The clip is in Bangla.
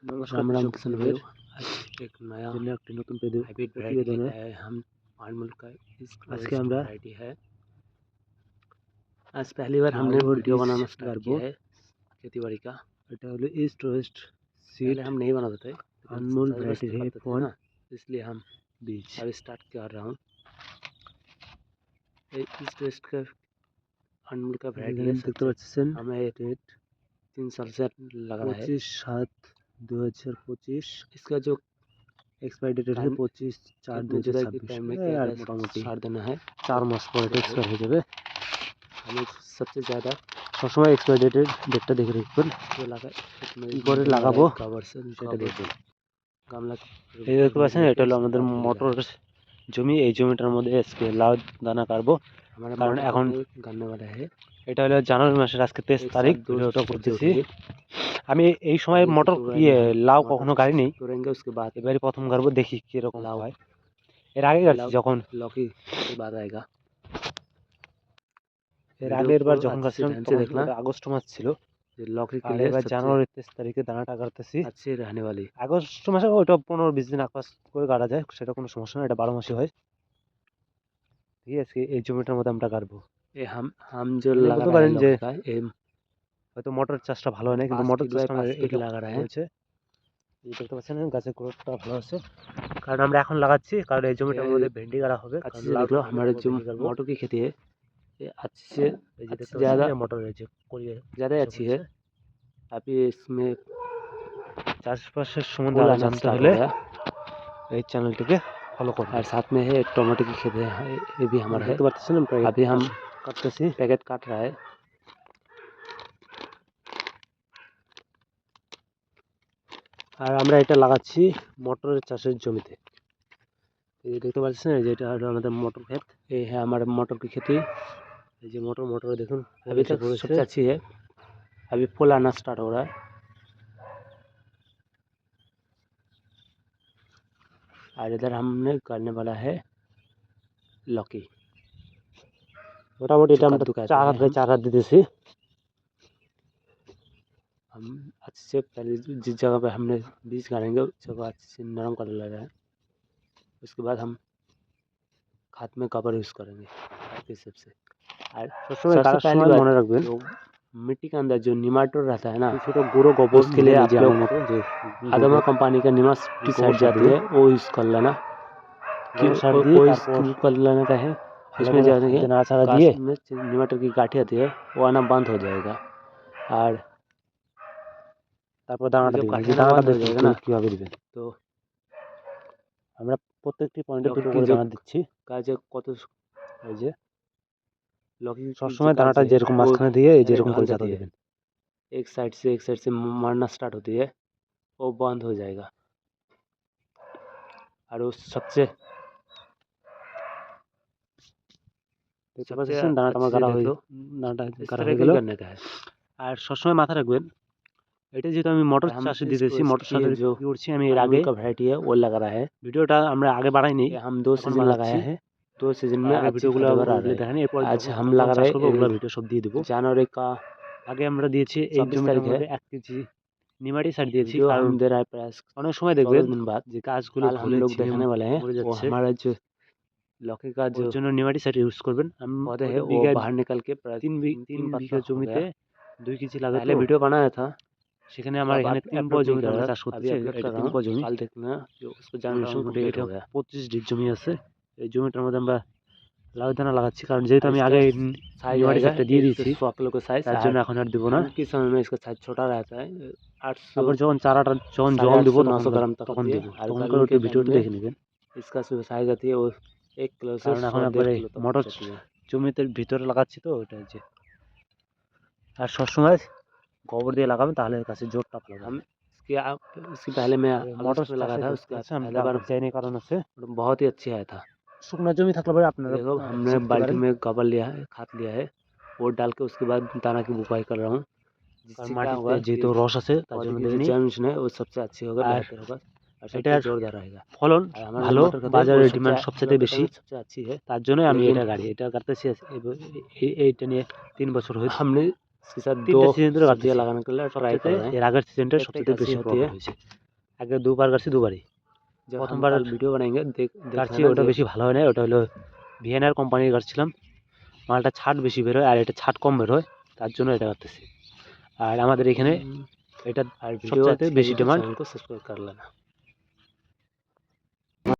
नमस्कार राम राम किसान भाइयों, आज एक नया नतून हाइब्रिड वैरायटी लेके आए हम फार्मल का। आज के हमरा वैरायटी है। आज पहली बार हमने वीडियो बनाना स्टार्ट किया है खेती बाड़ी का। এটা হলো ईस्ट वेस्ट सीड, हम नहीं बनाते थे, अनमोल वैरायटी है ना, इसलिए हम बीज अब स्टार्ट कर रहा हूँ। ईस्ट वेस्ट का अनमोल का वैरायटी है। देखते पाচ্ছেন हमें रेट 3 साल से लग रहा है। 25/7/2025 इसका जो एक्सपायरी डेट है 25/4/2026 में मोटामोटी 4 दिन है, 4 मास पर एक्सपायर हो যাবে। हमें सबसे ज़्यादा সবসময় एक्सपायरी डेटটা দেখে রাখবেন। কি করে লাগাবো সেটা দেখবেন। গামলা এই দেখতে পাচ্ছেন, এটা হলো আমাদের মটর জমি। এই জমিটার মধ্যে আজকে লাউ দানা কাটবো, কারণ এখন এটা হলো জানুয়ারি মাসের আজকে 23 তারিখ ভিডিওটা করতেছি। আমি এই সময় মটর লাউ কখনো গাড়িনি, এবারে প্রথম গাড়বো, দেখি কিরকম লাউ হয়। এর আগে গাড়ছি যখন এর আগের বার যখন গাছছিলাম দেখলাম আগস্ট মাস ছিল, এবার জানুয়ারির 23 তারিখে দানাটা কাটতেছি। আগস্ট মাসে ওইটা 15-20 দিন আকাশ করে কাটা যায়, সেটা কোনো সমস্যা না, এটা 12 মাসই হয়। ঠিক আছে, এই জমিটার মধ্যে আমরা কাটবো। हम जो लगा পারেন যে হয়তো মটর চাষটা ভালো হয় না, কিন্তু মটর চাষটা লাগা হয়েছে। দেখতে পাচ্ছেন গাছের গ্রোথটা ভালো আছে, কারণ আমরা এখন লাগাচ্ছি, কারণ এই জমিটার মধ্যে ভেন্ডি গাড়া হবে। দেখলো हमारे जो मटर की खेती है ये अच्छे ज़्यादा मटर ज़्यादा अच्छी है। अभी इसमें চাষবাসের সম্বন্ধে আরো জানতে হলে এই চ্যানেলটিকে फॉलो करो। और साथ में है टमाटो की खेती है, ये भी हमारा है। अभी हम काटते पैकेट काट रहा है। আর আমরা এটা লাগাচ্ছি মটরের চাষের জমিতে। এই দেখতে পাচ্ছেন যে এটা হলো আমাদের মটর ক্ষেত। এই है हमारे मटर की खेती। ये जो मटर देखুন अभी तक सबसे अच्छी है, अभी फूल आना स्टार्ट हो रहा है। और इधर हमने करने वाला है लौकी। मोटामोटी এটা আমরা 4 हाथ দিতেছি। हम अच्छे से पहले जिस जगह पे हमने बीज गाड़ेंगे उस जगह अच्छे से नरम कर ले रहे हैं। उसके बाद हम खाद में कवर यूज़ करेंगे इस सबसे। और सबसे पहले मने रखबेन मिट्टी के अंदर जो निमाटोड रहता है ना, छोटा गुरो गोबर, उसके लिए आप लोग आदमा कंपनी का निमास टिसाइड जाती है वो यूज़ कर लेना। वो यूज़ कर लेना का है। इसमें जाने के निमाटोड की गाठी आती है, वो आना बंद हो जाएगा। और তারপর দানাটা দিবেন, যে দানাটা দিবেন না কিভাবে দিবেন, তো আমরা প্রত্যেকটি পয়েন্টে দুটো করে দানা দিচ্ছি। কাজে কত এই যে লকি সবসময় দানাটা যেরকম মাঝখানে দিয়ে এই যেরকম করে জাতা দিবেন। एक साइड से मारना स्टार्ट होती है, वो बंद हो जाएगा। और उस सबसे দানাটা আমার গাড়া হয়ে গেল। আর সবসময় মাথায় রাখবেন, এটা যেহেতু আমি মটর চাষে দিতেছি, মটর চাষে কি করছি আমি এর আগে का वैरायटी है वो लगा रहा है। ভিডিওটা আমরা আগে বাড়াইনি, हम 2 सीजन लगाया है। 2 सीजन में ভিডিওগুলো দেখেন। এরপর आज हम लगा रहे हैं ওগুলো ভিডিও সব দিয়ে দেব। জানুয়ারি का আগে আমরা দিয়েছি এই জমিতে 1 কেজি নিমাটি সার দিয়েছি, কারণ অনেক সময় দেখবেন যে গাছগুলো हम लोग देखने वाले हैं वो हमारा जो लौकी का जो জন্য নিমাটি সার ইউজ করবেন। हम पौधे है वो बाहर निकल के 3 বিঘা জমিতে 2 কেজি লাগাতে पहले वीडियो बनाया था। সেখানে আমার এখানে 3 পয় জমি চাষ করতেছি, এটা 3 পয় জমি। কাল দেখনা जो उसको जानना এটা 25 ডিপ জমি আছে। এই জমিটার মধ্যে আমরা লাউ দানা লাগাচ্ছি, কারণ যেহেতু আমি আগে নিমাটি সারটা দিয়ে দিয়েছি, তার জন্য এখন আর দেব না। কি সময় में इसका साइज छोटा रहता है 800, তারপর যখন চারাটা যখন জল দেব 900 গ্রাম তখন দেব। তখন করে একটু ভিডিওটা দেখে নেবেন। इसका जो साइज आती है वो 1 किलो से, কারণ এখন একবারে মটর জমিতে ভিতরে লাগাচ্ছি তো ওটা যে। আর সবসময় गोबर दिए लगाओ ताहले गाছের জোরটা ভালো। हम इसके पहले मैं मटर में लगा था, उसके पहले बार चाहिए कारण से बहुत ही अच्छी आया था। শুকনা জমি থাকলে পরে আপনারা देखो हमने बाल्टी में गोबर लिया है, खाद लिया है, वो डाल के उसके बाद दाना की बुआई कर रहा हूँ। जिससे माटी যেহেতু রস আছে তার জন্য দেবেন জমিন है वो सबसे अच्छी होगा, बेहतर होगा और এটা জোরদার रहेगा। ফলন ভালো, বাজারে ডিমান্ড সবচেয়ে বেশি, সবচেয়ে अच्छी है, তার জন্য আমি এটা গাড়ি এটা করতেছি। এইটা নিয়ে 3 বছর হয়েছে। हमने इसके साथ 2 सीजन ধরে গাছ লাগানো করলে ট্রাই করে এর আগের সিজনটা সবথেকে বেশি প্রফিট হয়েছে আগে দুবার গাছি দুবারই প্রথমবার ভিডিও বানাएंगे গাছি ওটা বেশি ভালো হয় না ওটা হলো ভিএনআর কোম্পানির গাছ ছিলাম মালটা ছাট বেশি বের হয় আর এটা ছাট কম বের হয় তার জন্য এটা করতেছি আর আমাদের এখানে এটা সবচেয়ে বেশি ডিমান্ড সাবস্ক্রাইব করে लेना